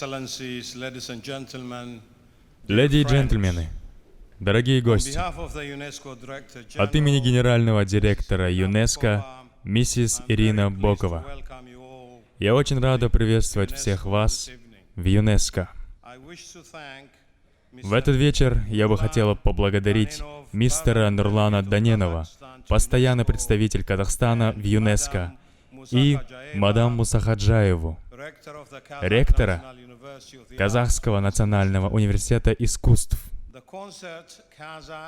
Excellencies, ladies and gentlemen, Леди и dear friends, джентльмены, дорогие on гости, behalf of the UNESCO Director от имени General, генерального директора ЮНЕСКО, миссис I'm very Ирина pleased to Бокова, welcome you all я очень рада приветствовать всех вас в ЮНЕСКО. I wish to thank В этот вечер я бы хотела поблагодарить мистера Нурлана Даненова, постоянный представитель Казахстана в ЮНЕСКО, и мадам Мусахаджаеву, ректора Казахского национального университета искусств.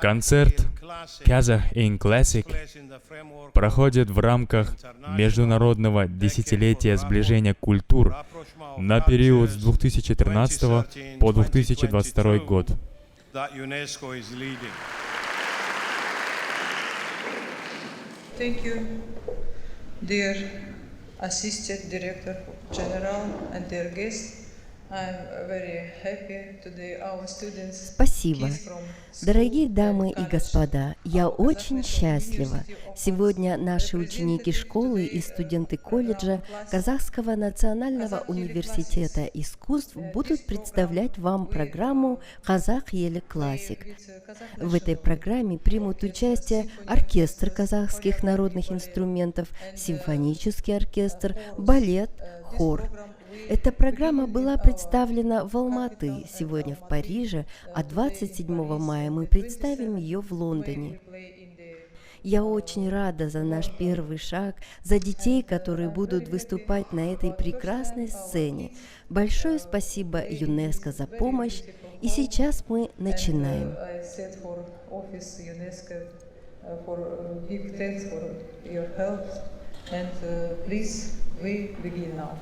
Концерт Kazakh in Classic проходит в рамках Международного десятилетия сближения культур на период с 2013 по 2022 год. Thank you, dear Assistant Director General and dear guests. I'm very happy today our students. Спасибо. kids from Дорогие school дамы and и college господа, я of очень Kazakhstan счастлива. University of Сегодня наши represented ученики школы и today, студенты program колледжа classes Казахского национального Kazakh Yeli университета Classes. искусств This будут program представлять вам we, программу Kazakh Yeli play Classic. with, Kazakh В этой National программе примут Orchestra, участие Symphony оркестр Orchestra, казахских Symphony народных Orchestra, инструментов, and, симфонический оркестр, chorus. балет, This хор. program we Эта программа begin была in our представлена в Алматы, capital and сегодня в Almaty, Париже, а today in 27 Paris, мая мы and представим 27 ее в May Лондоне. we play in the Я очень рада за наш первый шаг, за детей, которые будут выступать на этой прекрасной сцене. Большое спасибо ЮНЕСКО за помощь, и сейчас мы начинаем. I said for office UNESCO for give thanks for your help and please we begin now.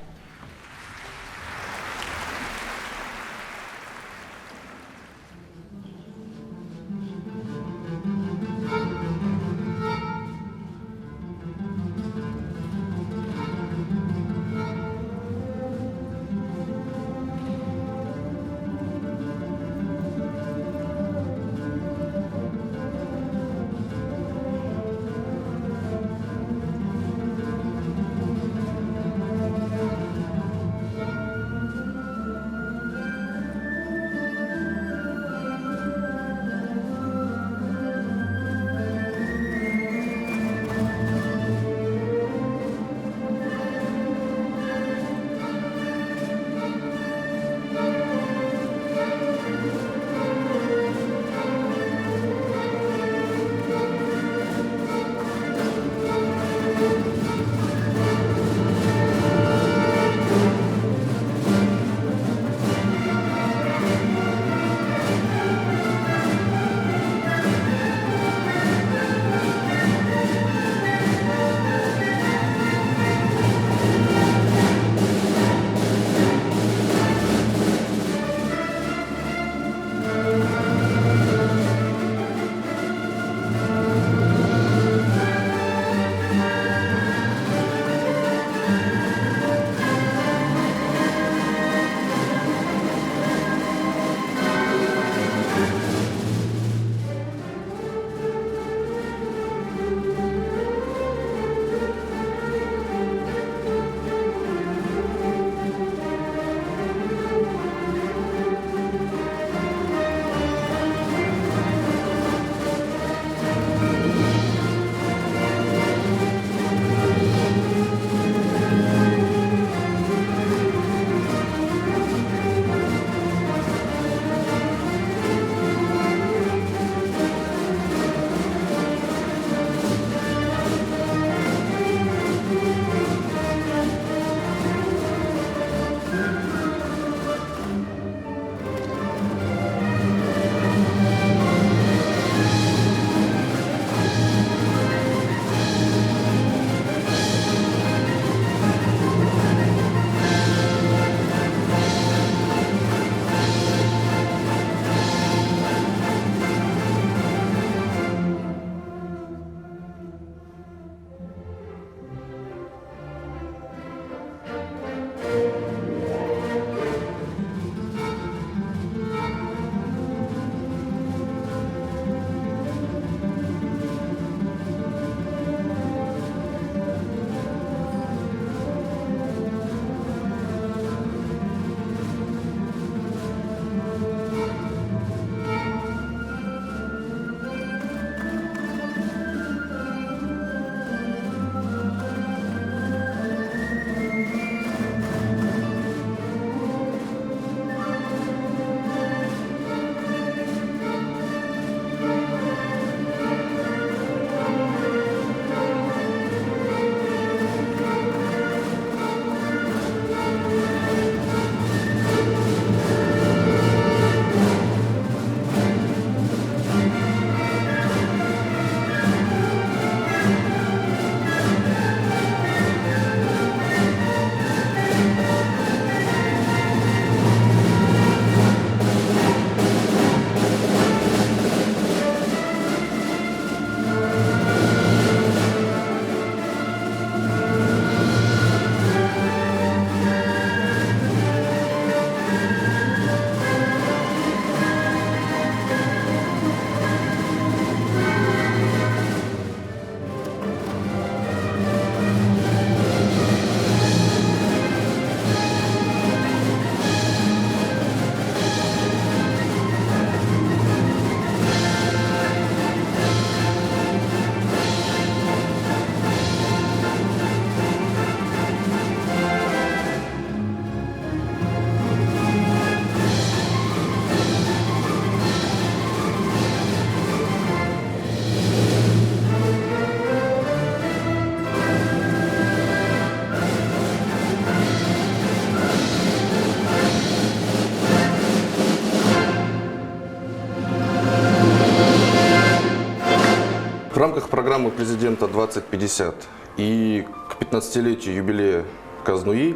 рамках программы президента 2050 и к 15-летию юбилея Казнуи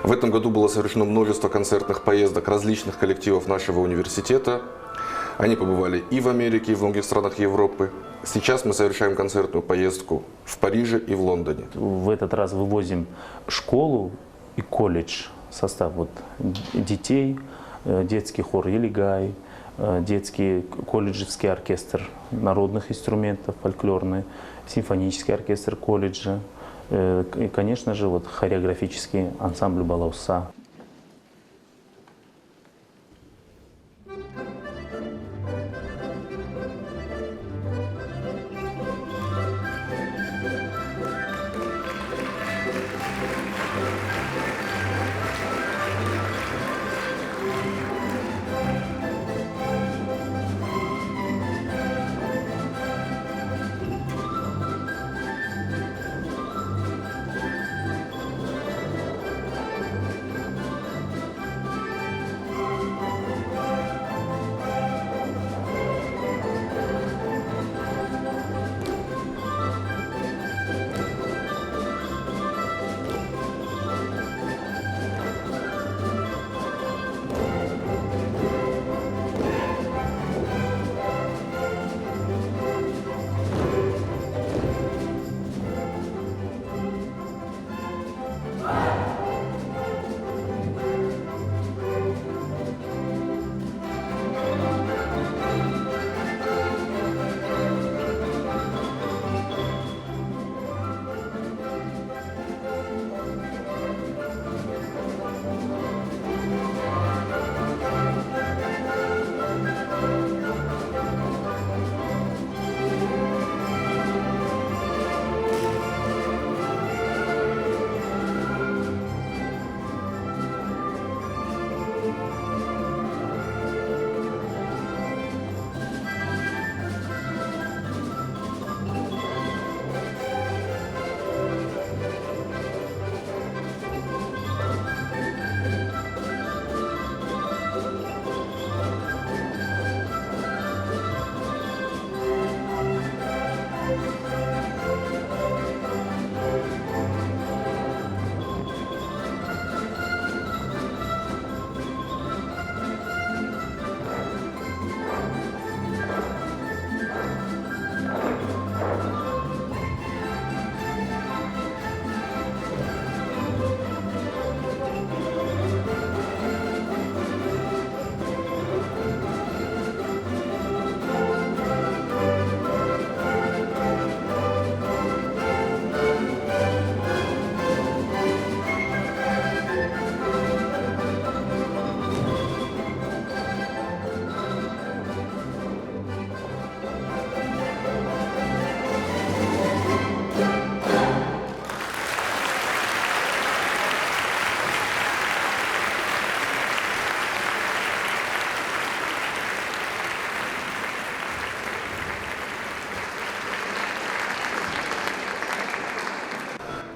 в этом году было совершено множество концертных поездок различных коллективов нашего университета. Они побывали и в Америке, и в многих странах Европы. Сейчас мы совершаем концертную поездку в Париже и в Лондоне. В этот раз вывозим школу и колледж, состав детей, детский хор Елигай, детский колледжский оркестр народных инструментов, фольклорный, симфонический оркестр колледжа и, конечно же, хореографический ансамбль Балауса.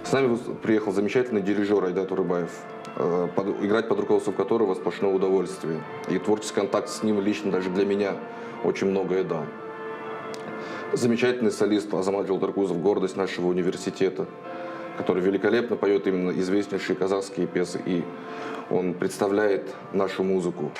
С нами приехал замечательный дирижер Айдат Урыбаев, играть под руководством которого сплошное удовольствие. И творческий контакт с ним лично даже для меня очень многое дал. Замечательный солист Азамат Жолдаркузов, гордость нашего университета, который великолепно поет именно известнейшие казахские песни, и он представляет нашу музыку.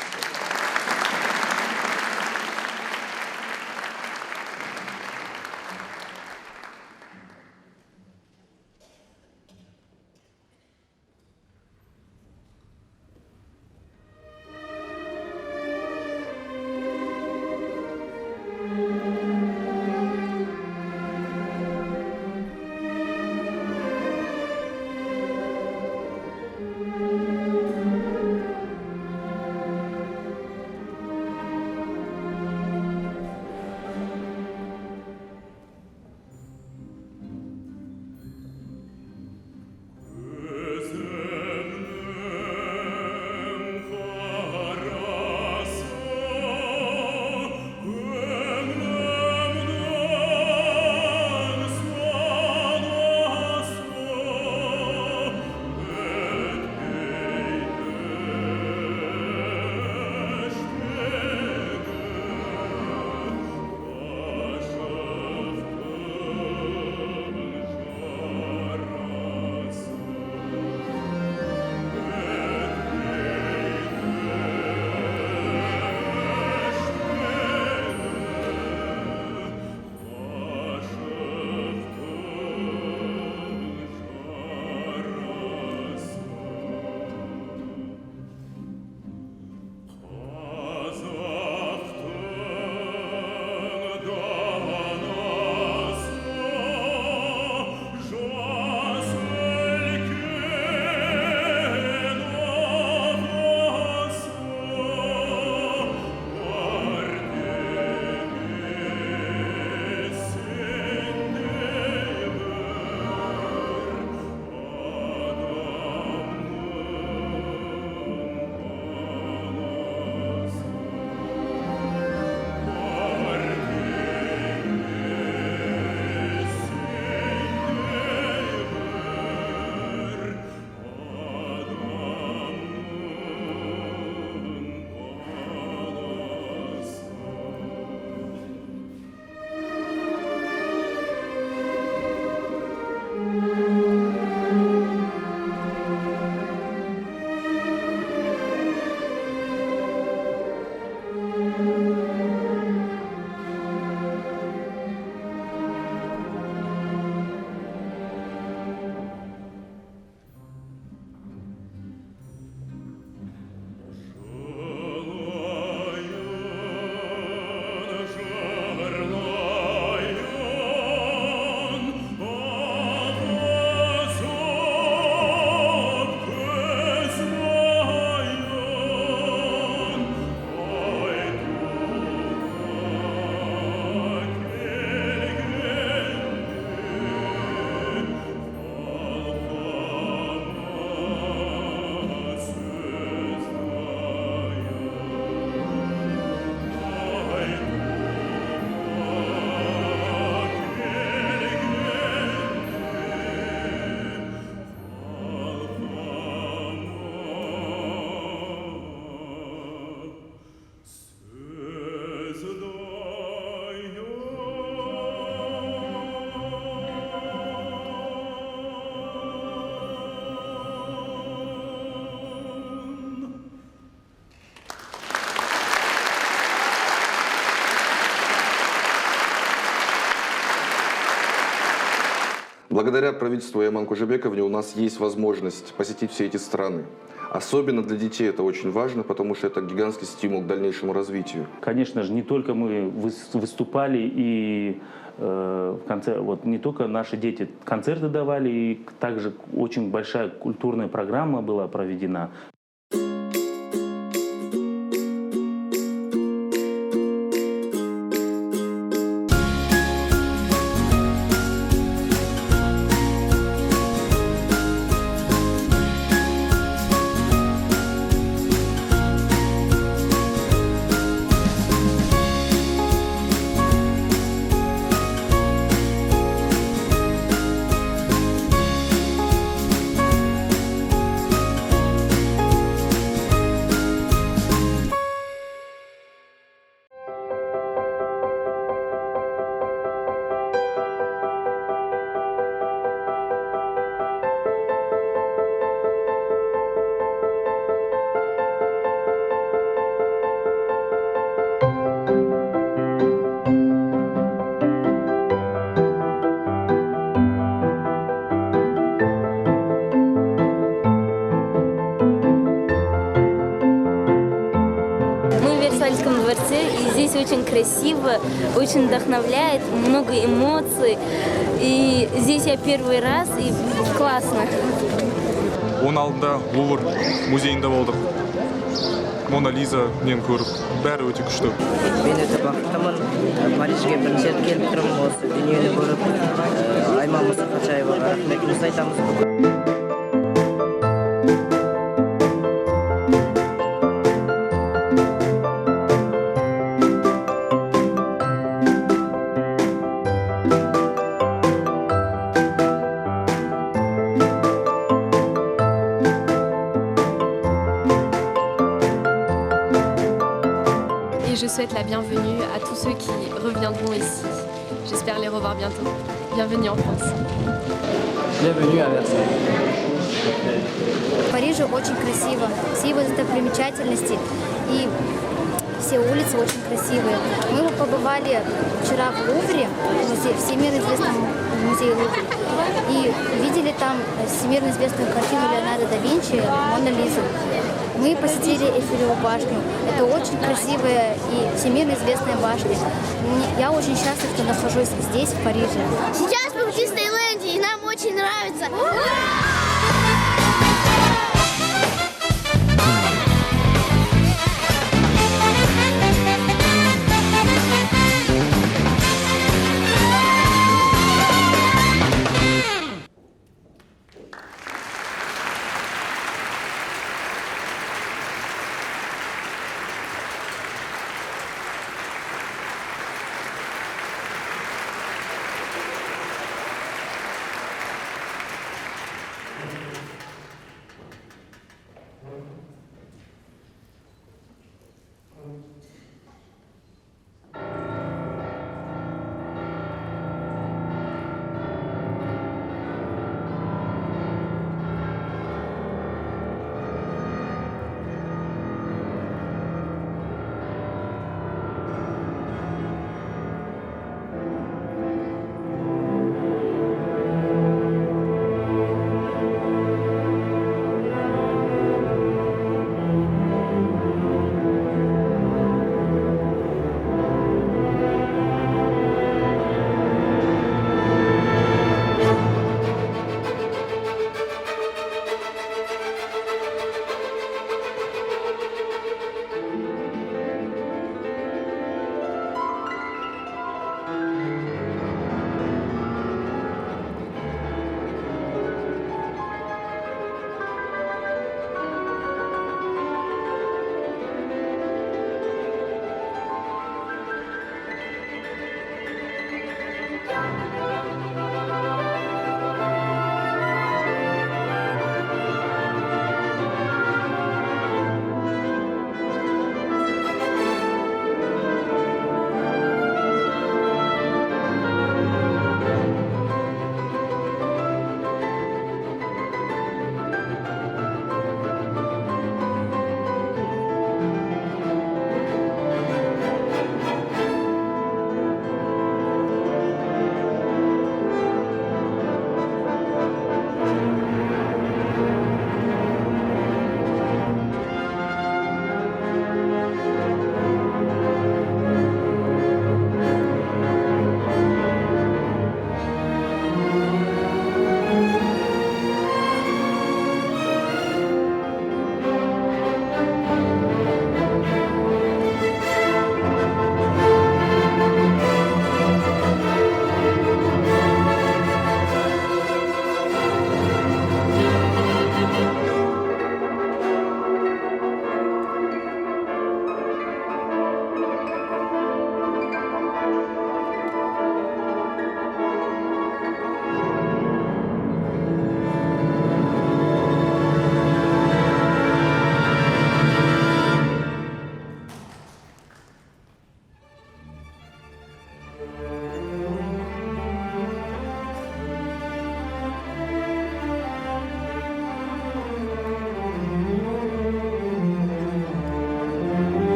Благодаря правительству Яман Кожебековне у нас есть возможность посетить все эти страны. Особенно для детей это очень важно, потому что это гигантский стимул к дальнейшему развитию. Конечно же, не только мы выступали и в конце, вот не только наши дети концерты давали, и также очень большая культурная программа была проведена. Дворце, и здесь очень красиво, очень вдохновляет, много эмоций. И здесь я первый раз, и классно. Оның алдында Лувр музейінде болдық. Мона Лиза нені көріп, бәрі өте күшті. Мен өте бақыттымын. Парижге бірінші рет келіп тұрмын, осы дүниені көріп, Айман Мұсақачаеваға рахметімізді айтамыз. Je souhaite la bienvenue à tous ceux qui reviendront ici. J'espère les revoir bientôt. Bienvenue en France. Bienvenue à Versailles. В Париже очень красиво, все его достопримечательности и все улицы очень красивые. Мы побывали вчера в Лувре, всемирно известном музее Лувра, и видели там всемирно известную картину Леонардо да Винчи «Мона Лизу». Мы посетили Эйфелеву башню. Это очень красивая и всемирно известная башня. Я очень счастлива, что нахожусь здесь, в Париже. Сейчас мы в Диснейленде, и нам очень нравится.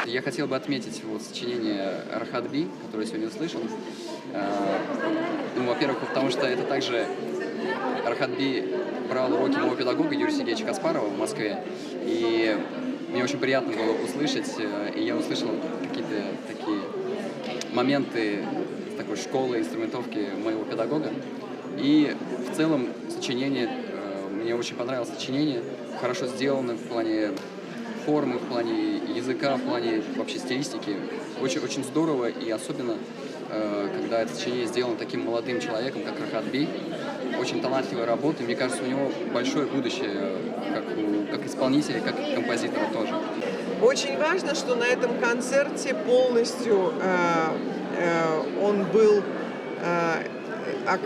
Я хотел бы отметить вот сочинение Рахат Би, которое я сегодня услышал. Ну, во-первых, потому что это также Рахат Би брал уроки моего педагога Юрия Сергеевича Каспарова в Москве. И мне очень приятно было услышать, и я услышал какие-то такие моменты с такой школы инструментовки моего педагога. И в целом сочинение, мне очень понравилось сочинение, хорошо сделано в плане формы, в плане языка, в плане вообще стилистики. Очень здорово, и особенно, когда это сочинение сделано таким молодым человеком, как Рахат Би. Очень талантливая работа, и мне кажется, у него большое будущее как исполнителя, как композитора тоже. Очень важно, что на этом концерте полностью он был,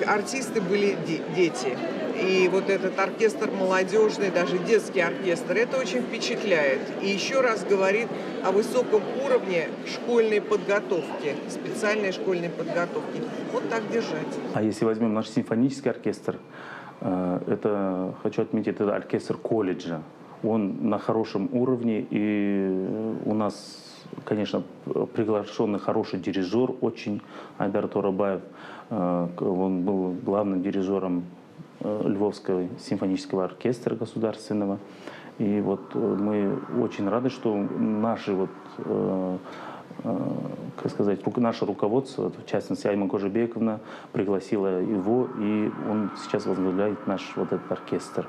артисты были дети. И вот этот оркестр молодежный, даже детский оркестр, это очень впечатляет. И еще раз говорит о высоком уровне школьной подготовки, специальной школьной подготовки. Вот так держать. А если возьмем наш симфонический оркестр, это, хочу отметить, это оркестр колледжа. Он на хорошем уровне, и у нас, конечно, приглашенный хороший дирижер, очень Айдар Турабаев. Он был главным дирижером Львовского симфонического оркестра государственного. И вот мы очень рады, что наши как сказать, наше руководство, в частности Айма Кожебековна, пригласила его, и он сейчас возглавляет наш вот этот оркестр.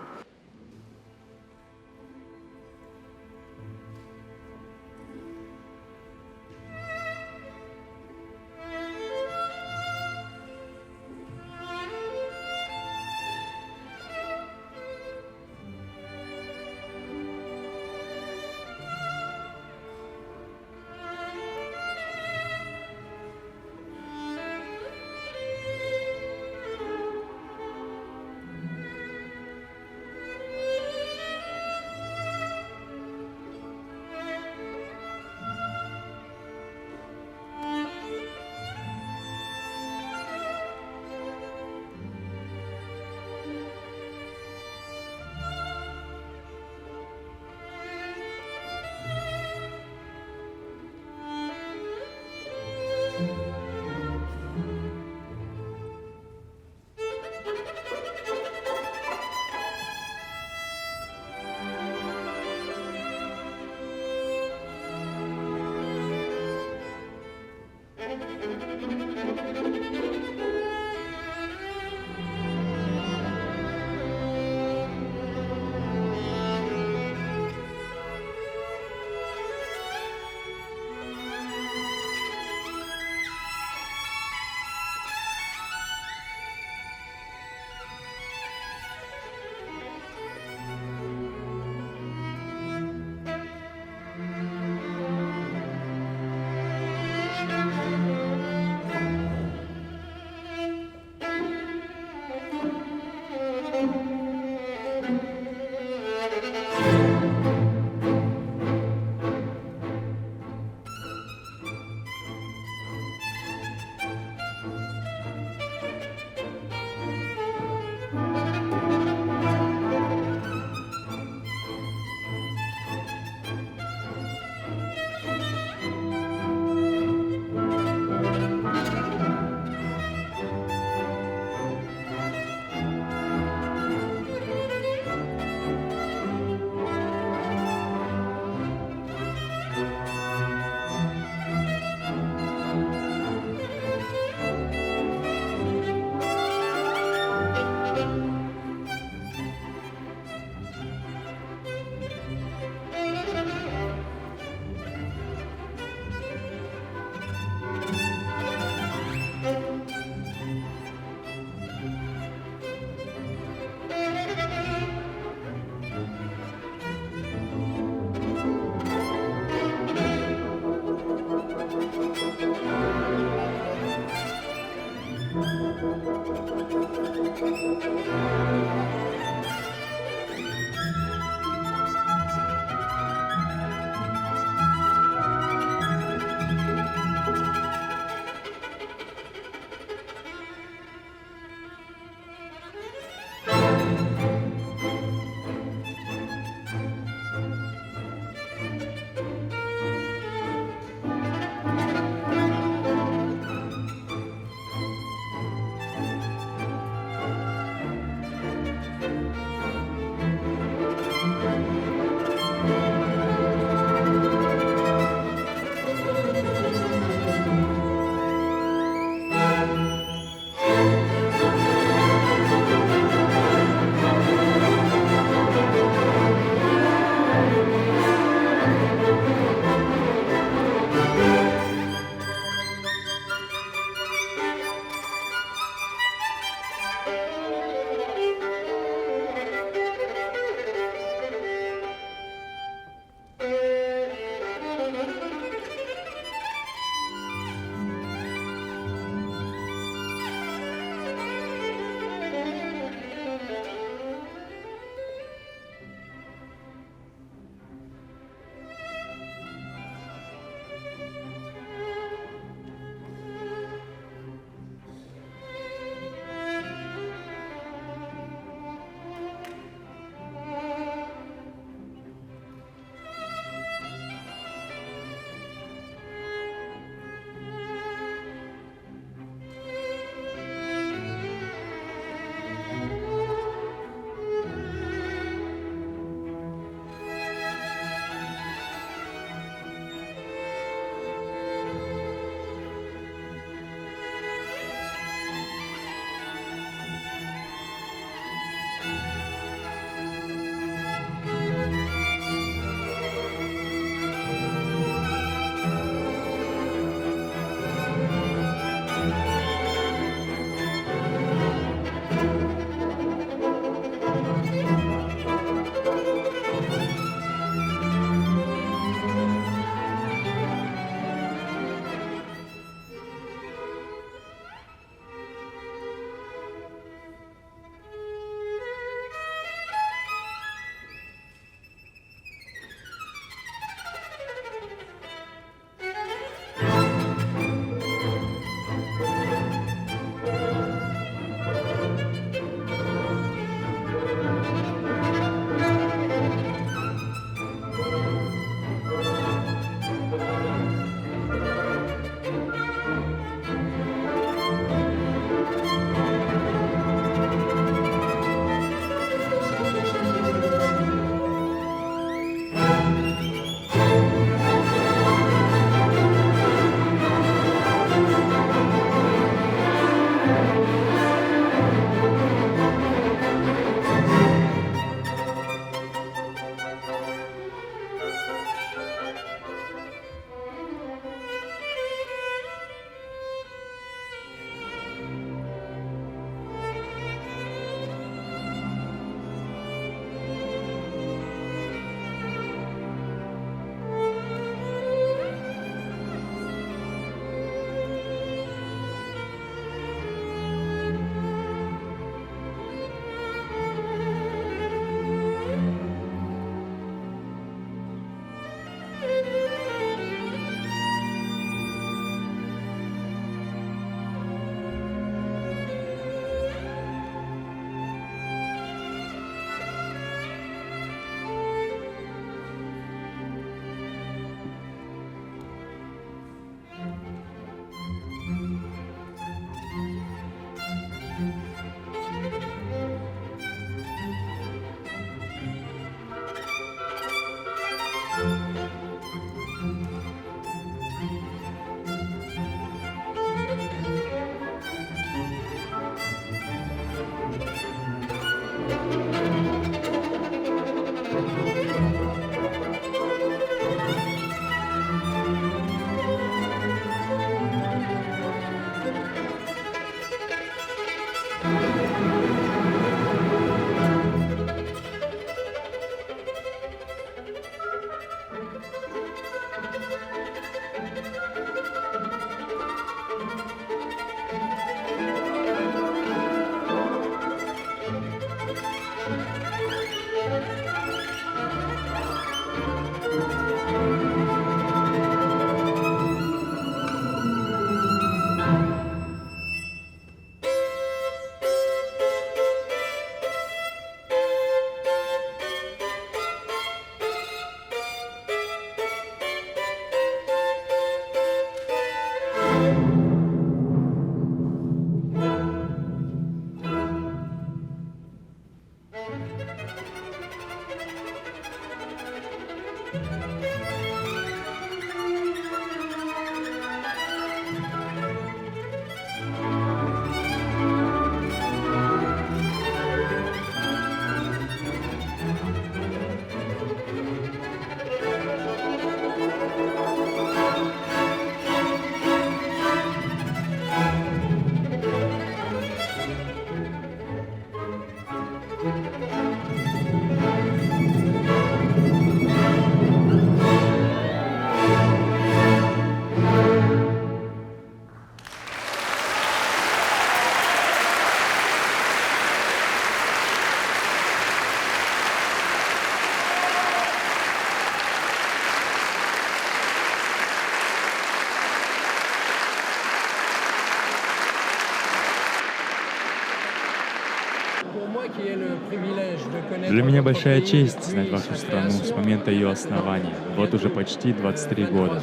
Для меня большая честь знать вашу страну с момента ее основания, вот уже почти 23 года.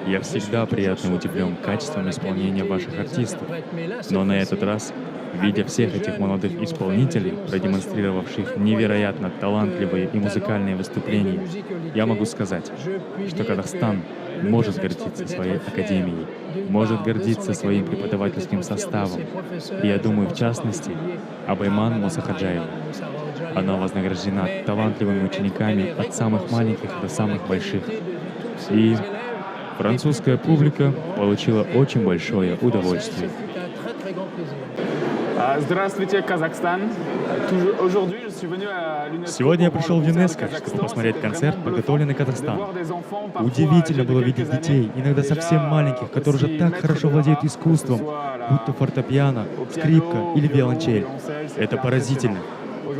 Я всегда приятно удивлен качеством исполнения ваших артистов, но на этот раз, видя всех этих молодых исполнителей, продемонстрировавших невероятно талантливые и музыкальные выступления, я могу сказать, что Казахстан может гордиться своей академией, может гордиться своим преподавательским составом. И я думаю, в частности, об Айман Мусахаджаевой. Она вознаграждена талантливыми учениками от самых маленьких до самых больших. И французская публика получила очень большое удовольствие. Здравствуйте, Казахстан. Сегодня я пришел в ЮНЕСКО, чтобы посмотреть концерт, подготовленный Казахстаном. Удивительно было видеть детей, иногда совсем маленьких, которые уже так хорошо владеют искусством, будь то фортепиано, скрипка или виолончель. Это поразительно.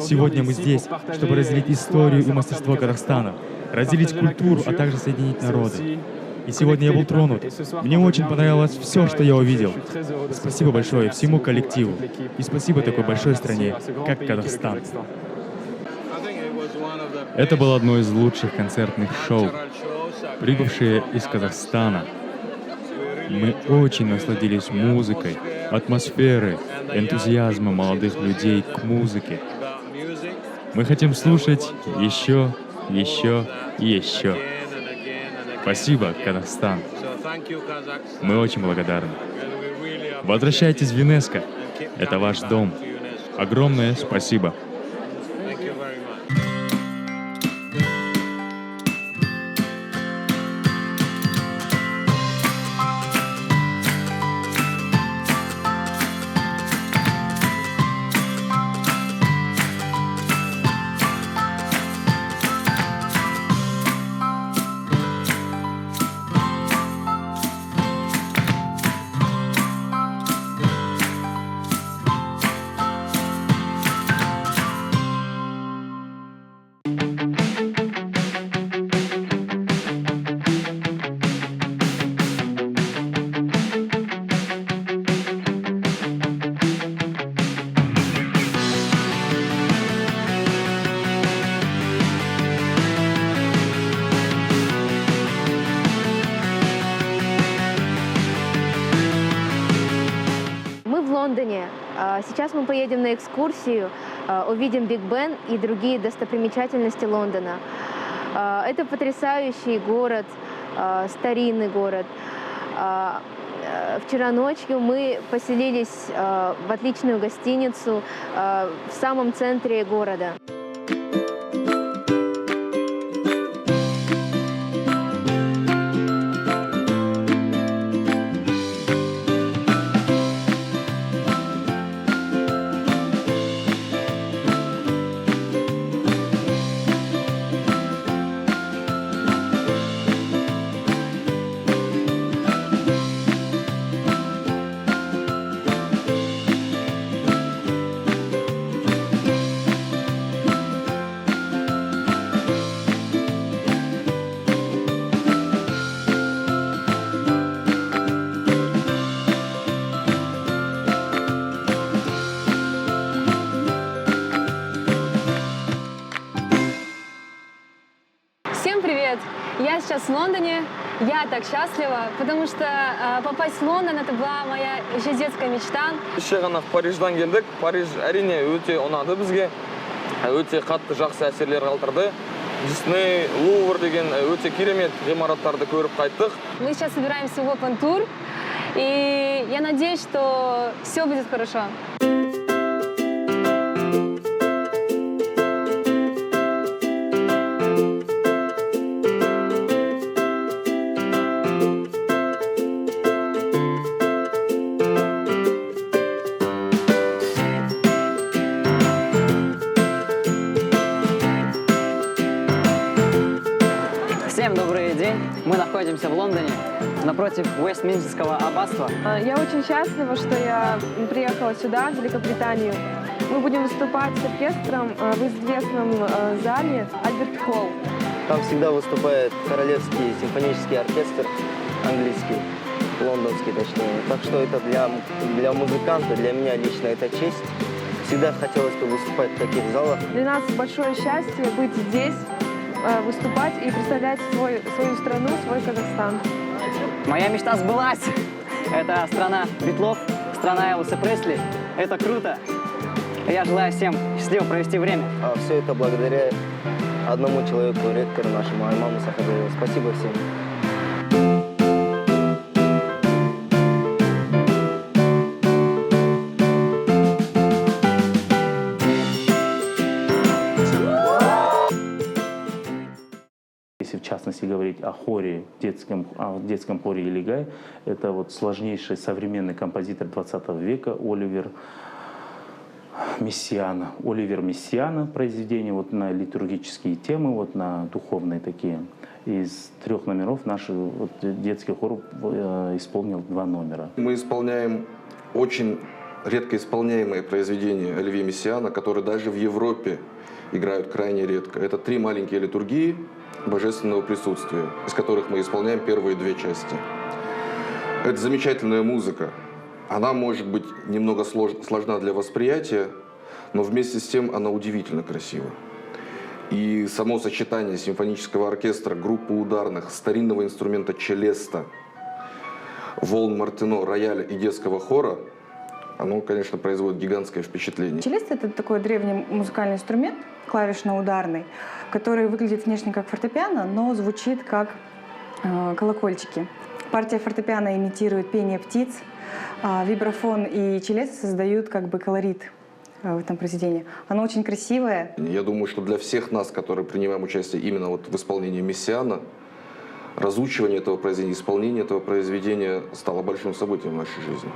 Сегодня мы здесь, чтобы разделить историю и мастерство Казахстана, разделить культуру, а также соединить народы. И сегодня я был тронут. Мне очень понравилось все, что я увидел. Спасибо большое всему коллективу. И спасибо такой большой стране, как Казахстан. Это было одно из лучших концертных шоу. Прибывшие из Казахстана, мы очень насладились музыкой, атмосферой, энтузиазмом молодых людей к музыке. Мы хотим слушать еще и еще. Спасибо, Казахстан. Мы очень благодарны. Возвращайтесь в ЮНЕСКО. Это ваш дом. Огромное спасибо. Сейчас мы поедем на экскурсию, увидим Биг Бен и другие достопримечательности Лондона. Это потрясающий город, старинный город. Вчера ночью мы поселились в отличную гостиницу в самом центре города. Всем привет! Я сейчас в Лондоне. Я так счастлива, потому что попасть в Лондон это была моя еще детская мечта. Кеше ғана Париждан келдік. Париж әрине өте ұнады бізге. Өте қатты жақсы әсерлер қалдырды. Дисней, Лувр деген өте керемет ғимараттарды көріп қайттық. Мы сейчас собираемся в Open Tour, и я надеюсь, что все будет хорошо. Всем добрый день! Мы находимся в Лондоне, напротив Вестминстерского аббатства. Я очень счастлива, что я приехала сюда, в Великобританию. Мы будем выступать с оркестром в известном зале Альберт Холл. Там всегда выступает Королевский симфонический оркестр, английский, лондонский точнее. Так что это для музыканта, для меня лично это честь. Всегда хотелось бы выступать в таких залах. Для нас большое счастье быть здесь, выступать и представлять свою страну, свой Казахстан. Моя мечта сбылась! Это страна Битлов, страна Элвиса Пресли. Это круто! Я желаю всем счастливо провести время. А все это благодаря одному человеку, ректору нашему Аймаму Сахаджаеву. Спасибо всем. Если в частности говорить о хоре, детском хоре Илигай, это вот сложнейший современный композитор 20 века Оливер Мессиано. Оливер Мессиано произведение вот на литургические темы, вот на духовные такие. Из 3 номеров наш вот детский хор исполнил 2 номера. Мы исполняем очень редко исполняемые произведения Оливье Мессиано, которые даже в Европе играют крайне редко. Это 3 маленькие литургии божественного присутствия, из которых мы исполняем первые 2 части. Это замечательная музыка. Она может быть немного сложна для восприятия, но вместе с тем она удивительно красива. И само сочетание симфонического оркестра, группы ударных, старинного инструмента челеста, волн Мартино, рояля и детского хора, оно, конечно, производит гигантское впечатление. Челест — это такой древний музыкальный инструмент, клавишно-ударный, который выглядит внешне как фортепиано, но звучит как колокольчики. Партия фортепиано имитирует пение птиц, а вибрафон и челест создают как бы колорит в этом произведении. Оно очень красивое. Я думаю, что для всех нас, которые принимаем участие именно вот в исполнении Мессиано, разучивание этого произведения, исполнение этого произведения стало большим событием в нашей жизни.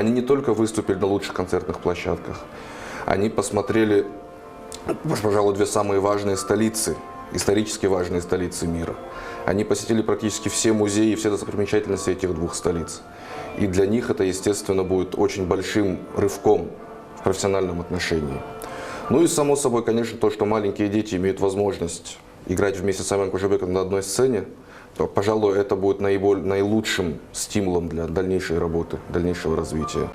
Они не только выступили на лучших концертных площадках, они посмотрели, пожалуй, две самые важные столицы, исторически важные столицы мира. Они посетили практически все музеи и все достопримечательности этих двух столиц. И для них это, естественно, будет очень большим рывком в профессиональном отношении. Ну и, само собой, конечно, то, что маленькие дети имеют возможность играть вместе с Айман Кожебековым на одной сцене, то, пожалуй, это будет наилучшим стимулом для дальнейшей работы, дальнейшего развития.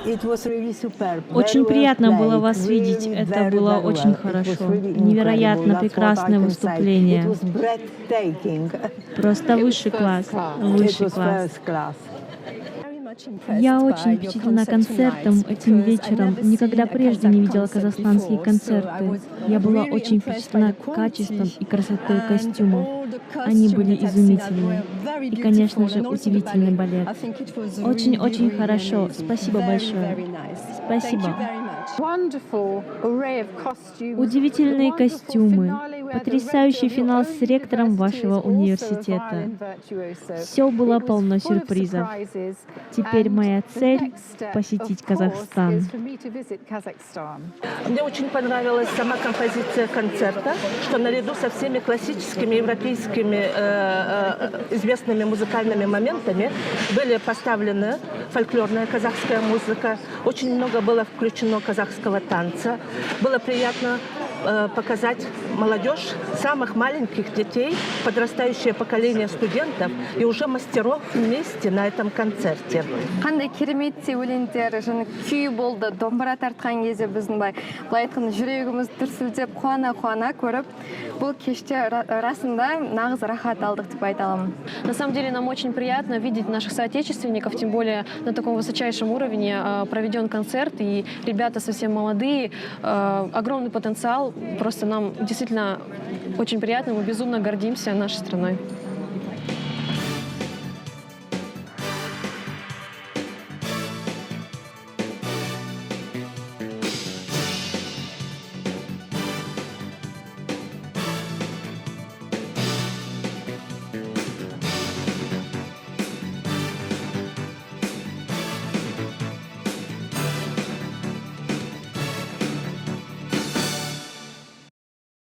Очень приятно было вас видеть. Это было очень хорошо. Невероятно прекрасное выступление. Просто высший класс. Высший класс. Я очень впечатлена концертом этим вечером. Никогда прежде не видела казахстанские концерты. Я была очень впечатлена качеством и красотой костюмов. Они были изумительны. И, конечно же, удивительный балет. Очень-очень хорошо. Спасибо большое. Спасибо. Удивительные костюмы. Потрясающий финал с ректором вашего университета. Все было полно сюрпризов. Теперь моя цель — посетить Казахстан. Мне очень понравилась сама композиция концерта, что наряду со всеми классическими европейскими известными музыкальными моментами были поставлены фольклорная казахская музыка. Очень много было включено казахского танца. Было приятно показать молодежь, самых маленьких детей, подрастающее поколение студентов и уже мастеров вместе на этом концерте. Қандай керемет өлеңдер, және күй болды, домбыра тартқан кезде біздің былай айтқанда жүрегіміз дүрсілдеп қуана-қуана көріп, бұл кеште расында нағыз рахат алдық деп айта аламын. На самом деле нам очень приятно видеть наших соотечественников, тем более на таком высочайшем уровне проведен концерт, и ребята совсем молодые, огромный потенциал. Просто нам действительно очень приятно, мы безумно гордимся нашей страной.